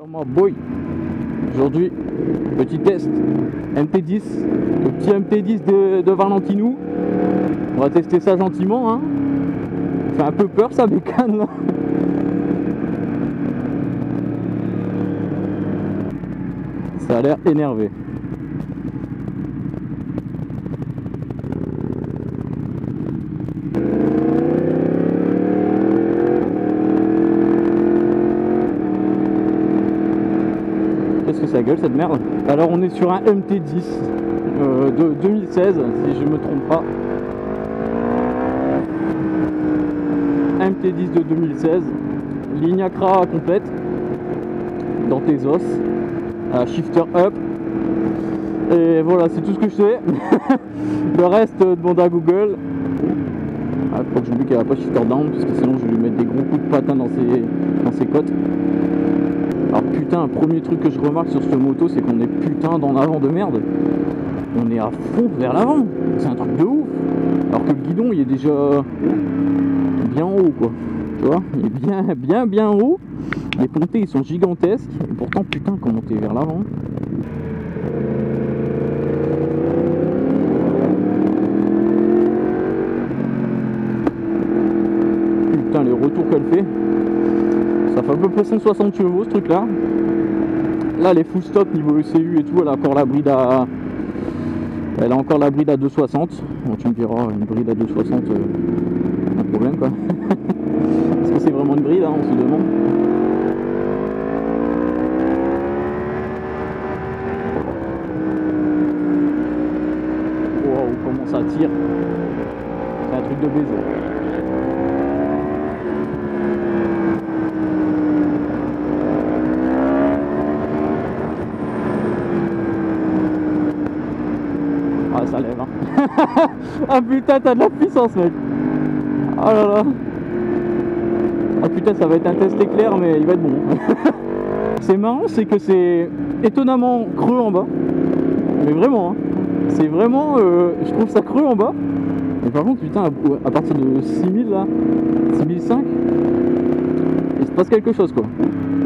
Comment boy. Aujourd'hui, petit test MT10, le petit MT10 de Valentinou. On va tester ça gentiment, hein. Ça fait un peu peur ça bécane là. Ça a l'air énervé. Qu'est-ce que ça gueule cette merde? Alors on est sur un MT10 de 2016 si je me trompe pas. MT10 de 2016, ligne Acra complète dans tes os, shifter up, et voilà, c'est tout ce que je sais. Le reste demande à Google. Je crois que j'oublie qu'elle n'a pas shifter down parce que sinon je vais lui mettre des gros coups de patin dans ses côtes. Alors putain, un premier truc que je remarque sur cette moto, c'est qu'on est putain dans l'avant de merde. On est à fond vers l'avant, c'est un truc de ouf. Alors que le guidon il est déjà bien haut quoi, tu vois, il est bien haut. Les pontées ils sont gigantesques et pourtant putain comment t'es vers l'avant. Putain les retours qu'elle fait, ça fait à peu près 160 chevaux ce truc là. Là les full stop niveau ECU et tout, elle a encore la bride à 260. Bon, tu me diras une bride à 260 un problème quoi. Est-ce que c'est vraiment une bride, hein, on se demande. Wow, comment ça tire. C'est un truc de baiser. Ah ça lève hein. Ah putain t'as de la puissance mec. Oh là là. Ah putain ça va être un test éclair mais il va être bon. C'est marrant, c'est que c'est étonnamment creux en bas. Mais vraiment hein. C'est vraiment je trouve ça creux en bas. Mais par contre putain à partir de 6000 là, 6005, il se passe quelque chose quoi.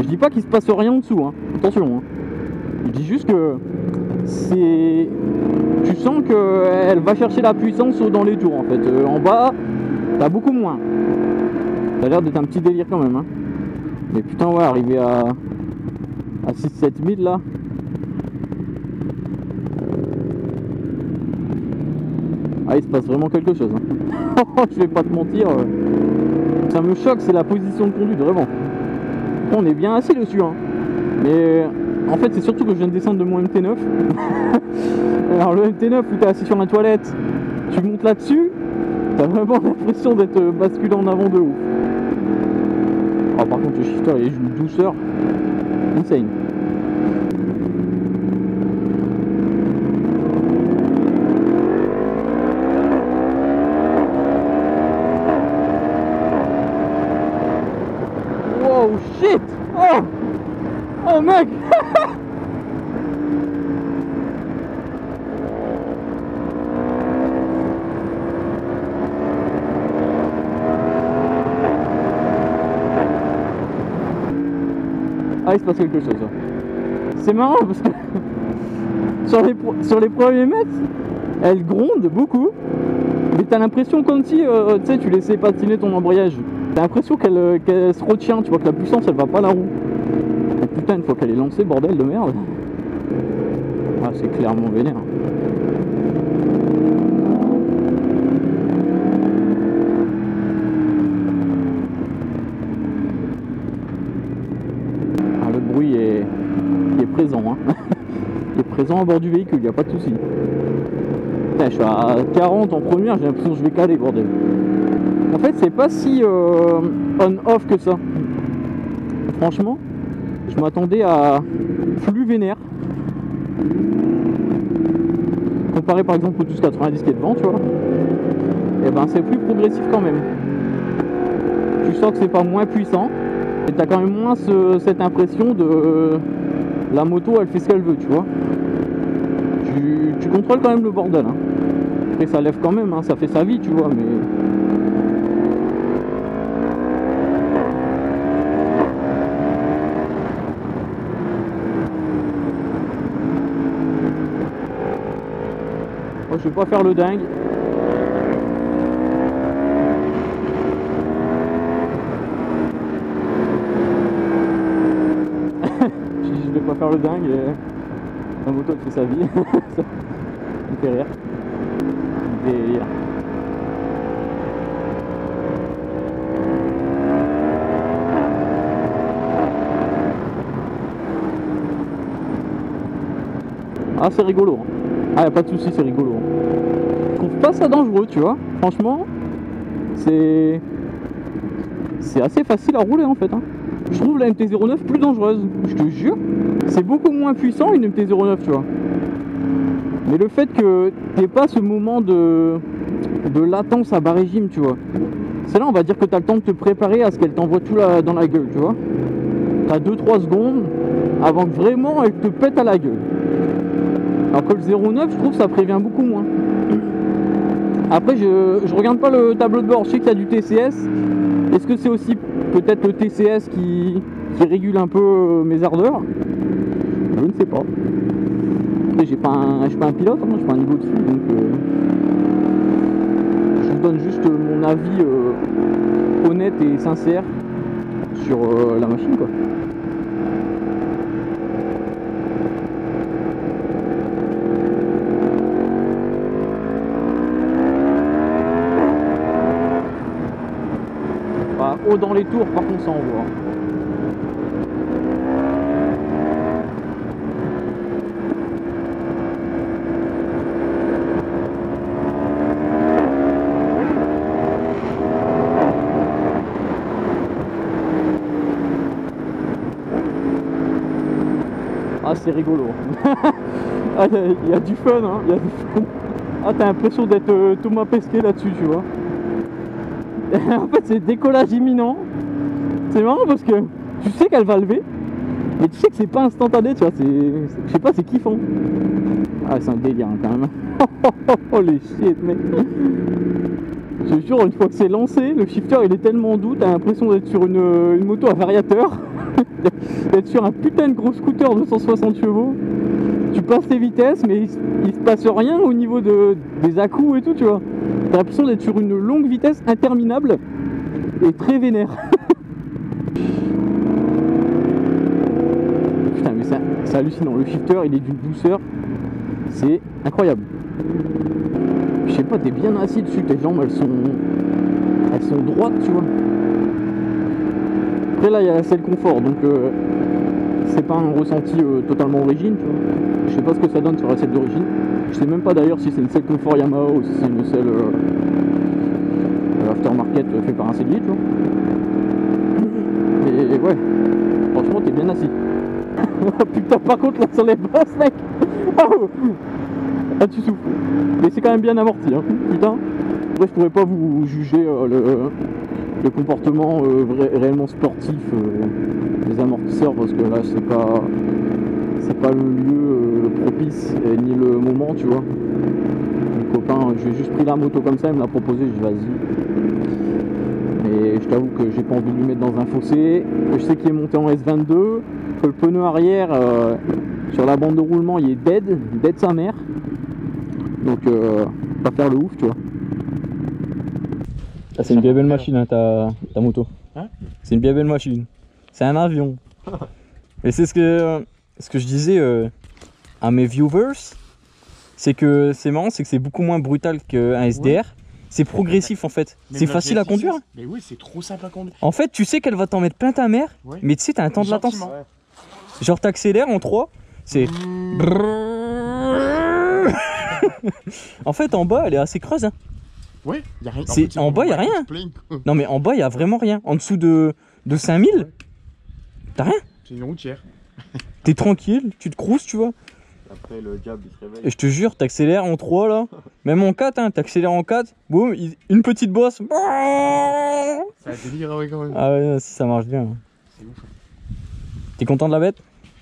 Je dis pas qu'il se passe rien en dessous hein. Attention hein. Je dis juste que c'est... Tu sens qu'elle va chercher la puissance dans les tours en fait. En bas, t'as beaucoup moins. Ça a l'air d'être un petit délire quand même. Hein. Mais putain, ouais, arriver à 6-7 000 là. Ah, il se passe vraiment quelque chose. Hein. Je vais pas te mentir. Ça me choque, c'est la position de conduite, vraiment. On est bien assis dessus. Hein. Mais en fait, c'est surtout que je viens de descendre de mon MT9. Alors le MT9 où t'es assis sur la toilette, tu montes là-dessus, t'as vraiment l'impression d'être basculé en avant de ouf. Alors par contre le shifter il est d'une douceur insane. Wow shit. Oh mec. Ah il se passe quelque chose. C'est marrant parce que sur les premiers mètres, elle gronde beaucoup. Mais t'as l'impression comme si tu sais, tu laissais patiner ton embrayage. T'as l'impression qu'elle se retient, tu vois que la puissance elle va pas à la roue. Et putain une fois qu'elle est lancée, bordel de merde. Ah c'est clairement vénère. Il est présent hein. Il est présent à bord du véhicule, il n'y a pas de souci. Je suis à 40 en première, j'ai l'impression que je vais caler bordel. En fait c'est pas si on-off que ça. Franchement, je m'attendais à plus vénère. Comparé par exemple au 1290 qui est devant, tu vois. Et ben c'est plus progressif quand même. Tu sens que c'est pas moins puissant. Et t'as quand même moins cette impression de la moto elle fait ce qu'elle veut tu vois. Tu contrôles quand même le bordel hein. Après ça lève quand même hein, ça fait sa vie tu vois mais Moi, je vais pas faire le dingue. Je vais pas faire le dingue. La moto elle fait sa vie. Ça me fait rire. Délire. Ah, c'est rigolo. Ah, y'a pas de soucis, c'est rigolo. Je trouve pas ça dangereux, tu vois. Franchement, c'est assez facile à rouler en fait. Hein. Je trouve la MT-09 plus dangereuse, je te jure. C'est beaucoup moins puissant une MT-09, tu vois. Mais le fait que t'aies pas ce moment de latence à bas régime, tu vois. C'est là, on va dire que t'as le temps de te préparer à ce qu'elle t'envoie tout dans la gueule, tu vois. T'as 2-3 secondes avant que vraiment elle te pète à la gueule. Alors que le 09, je trouve ça prévient beaucoup moins. Après, je regarde pas le tableau de bord, je sais qu'il y a du TCS. Est-ce que c'est aussi peut-être le TCS qui régule un peu mes ardeurs? Je ne sais pas. Après, je suis pas un pilote, hein, je suis pas un niveau dessus, donc je vous donne juste mon avis honnête et sincère sur la machine, quoi. Haut dans les tours, par contre, ça envoie. Ah, c'est rigolo. Ah, il y a du fun, hein, il y a du fun. Ah, t'as l'impression d'être Thomas Pesquet là-dessus, tu vois. En fait, c'est décollage imminent. C'est marrant parce que tu sais qu'elle va lever, mais tu sais que c'est pas instantané, tu vois. Je sais pas, c'est kiffant. Ah, c'est un délire hein, quand même. Oh les shit, mec. Je te jure, une fois que c'est lancé, le shifter il est tellement doux, t'as l'impression d'être sur une moto à variateur, d'être sur un putain de gros scooter de 160 chevaux. Tu passes tes vitesses, mais il se passe rien au niveau des à-coups et tout, tu vois. T'as l'impression d'être sur une longue vitesse interminable et très vénère. Putain, mais c'est hallucinant. Le shifter, il est d'une douceur, c'est incroyable. Je sais pas, t'es bien assis dessus, tes jambes, elles sont droites, tu vois. Après là, il y a celle confort, donc c'est pas un ressenti totalement origine, tu vois. Je sais pas ce que ça donne sur la selle d'origine. Je sais même pas d'ailleurs si c'est une selle confort Yamaha ou si c'est une selle aftermarket fait par un cellier, tu vois. Et ouais, franchement t'es bien assis. Putain, par contre là sur les bosses, mec. Oh, ah, tu souffles. Mais c'est quand même bien amorti, hein. Putain. Après je pourrais pas vous juger le comportement réellement sportif des amortisseurs parce que là c'est pas le lieu propice ni le moment, tu vois. Mon copain, j'ai juste pris la moto comme ça, il me l'a proposé, je dis vas-y. Et je t'avoue que j'ai pas envie de lui mettre dans un fossé. Je sais qu'il est monté en S22, que le pneu arrière sur la bande de roulement il est dead sa mère. Donc pas faire le ouf, tu vois. Ah, c'est une bien belle machine hein, ta moto. Hein, c'est une bien belle machine. C'est un avion. Et c'est ce que je disais à mes viewers, c'est que c'est marrant, c'est que c'est beaucoup moins brutal qu'un SDR. Ouais. C'est progressif en fait. C'est facile à conduire. Mais oui, c'est trop simple à conduire. En fait, tu sais qu'elle va t'en mettre plein ta mère, ouais. Mais tu sais, t'as un temps de latence. Ouais. Genre t'accélères en 3, c'est... En fait, en bas, elle est assez creuse. Hein. Ouais, y a rien. En bas, il n'y a rien. Non, mais en bas, il n'y a vraiment rien. En dessous de 5000, ouais. T'as rien. C'est une routière. T'es tranquille, tu te crousses, tu vois. Après, le diable, il se réveille. Et je te jure, t'accélères en 3 là. Même en 4, hein, t'accélères en 4. Boum, une petite bosse. C'est un délire, ouais, quand même. Ah ouais, si ça marche bien. C'est ouf. T'es content de la bête?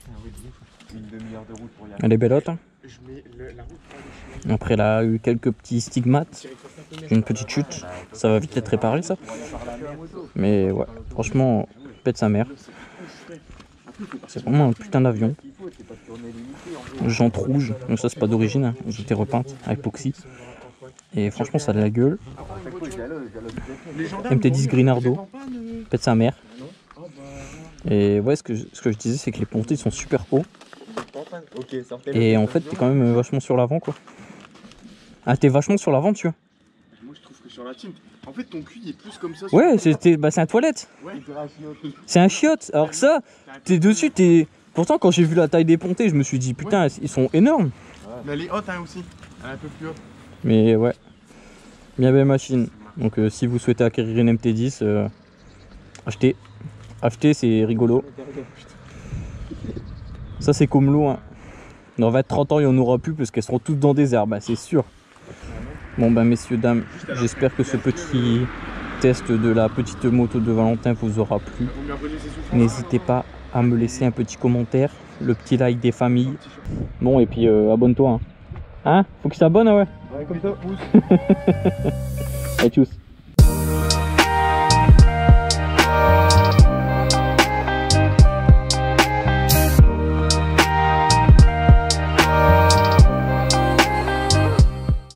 Ah oui, de ouf. Une demi-heure de route pour y aller. Elle est bellotte. Hein. Je mets la route. Après, elle a eu quelques petits stigmates, une petite chute, ça va vite être réparé ça. Mais ouais, franchement, pète sa mère. C'est vraiment un putain d'avion. Jante rouge, donc ça c'est pas d'origine, hein. J'ai été repeinte à époxy. Et franchement ça a de la gueule. MT10 Grinardo, pète sa mère. Et ouais, ce que je disais, c'est que les pontés sont super hauts. Et en fait, t'es quand même vachement sur l'avant, quoi. Ah, t'es vachement sur l'avant, tu vois. Moi, je trouve que sur la team, en fait, ton cul il est plus comme ça. Ouais, c'est un toilette. Ouais. C'est un chiotte. Alors que ça, t'es dessus, t'es. Pourtant, quand j'ai vu la taille des pontés, je me suis dit, putain, ils sont énormes. Mais elle est haute, hein, aussi. Elle est un peu plus haute. Mais ouais, bien belle machine. Donc, si vous souhaitez acquérir une MT10, achetez. Acheter, c'est rigolo. Ça, c'est comme l'eau. Hein. Dans 20-30 ans, il n'y en aura plus parce qu'elles seront toutes dans des herbes, c'est sûr. Bon, ben, messieurs, dames, j'espère que ce petit test de la petite moto de Valentin vous aura plu. N'hésitez pas à me laisser un petit commentaire, le petit like des familles. Bon, et puis abonne-toi. Hein, faut que tu t'abonnes, ouais. Ouais, comme ça, pouce. Allez, tchuss.